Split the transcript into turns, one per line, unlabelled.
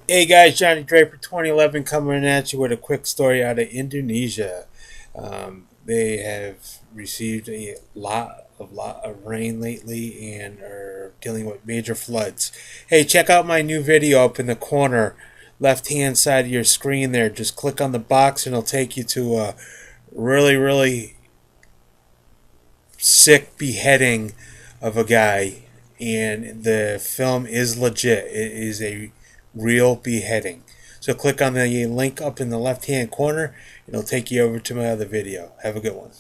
Hey guys, Johnny Draper 2011 coming at you with a quick story out of Indonesia. They have received a lot of rain lately and are dealing with major floods. Hey, check out my new video up in the corner left hand side of your screen there. Just click on the box and it'll take you to a really sick beheading of a guy, and the film is legit. It is a real beheading. So click on the link up in the left hand corner. It'll take you over to my other video. Have a good one.